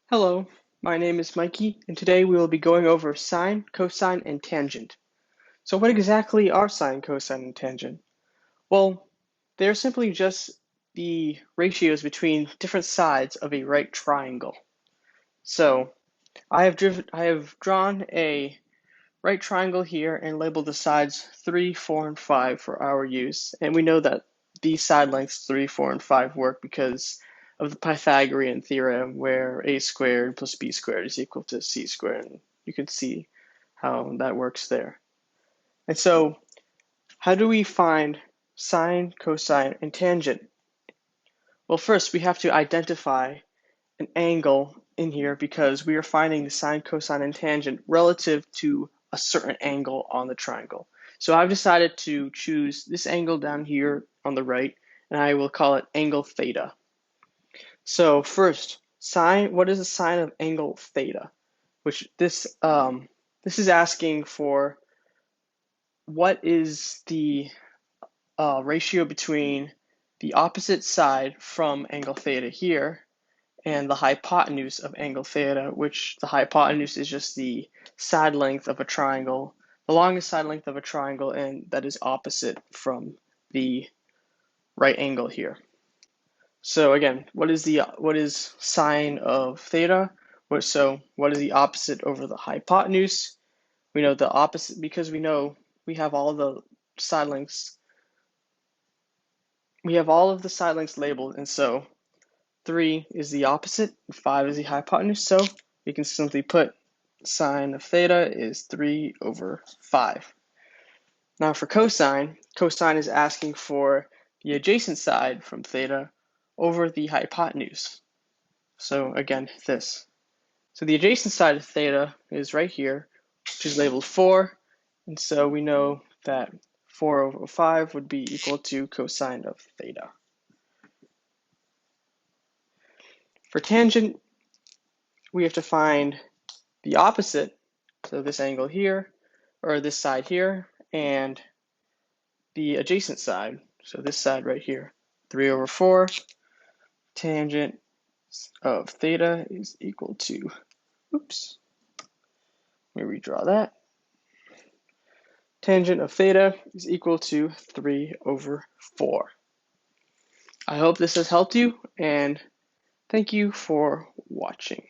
Hello, my name is Mikey, and today we will be going over sine, cosine, and tangent. So what exactly are sine, cosine, and tangent? Well, they're simply just the ratios between different sides of a right triangle. So I have drawn a right triangle here and labeled the sides 3, 4, and 5 for our use. And we know that these side lengths 3, 4, and 5 work because of the Pythagorean theorem where a squared plus b squared is equal to c squared. And you can see how that works there. And so how do we find sine, cosine, and tangent? Well, first we have to identify an angle in here because we are finding the sine, cosine, and tangent relative to a certain angle on the triangle. So I've decided to choose this angle down here on the right, and I will call it angle theta. So first, sine, what is the sine of angle theta? Which this is asking for what is the ratio between the opposite side from angle theta here and the hypotenuse of angle theta, which the hypotenuse is just the side length of a triangle, the longest side length of a triangle, and that is opposite from the right angle here. So again, what is sine of theta? What is the opposite over the hypotenuse? We know the opposite because we know we have all the side lengths. We have all of the side lengths labeled, and so 3 is the opposite, and 5 is the hypotenuse, so we can simply put sine of theta is 3 over 5. Now for cosine, cosine is asking for the adjacent side from theta over the hypotenuse. So again, this. So the adjacent side of theta is right here, which is labeled 4, and so we know that 4 over 5 would be equal to cosine of theta. For tangent, we have to find the opposite, so this angle here, or this side here, and the adjacent side, so this side right here. 3 over 4, tangent of theta is equal to, oops, let me redraw that. Tangent of theta is equal to 3 over 4. I hope this has helped you, and thank you for watching.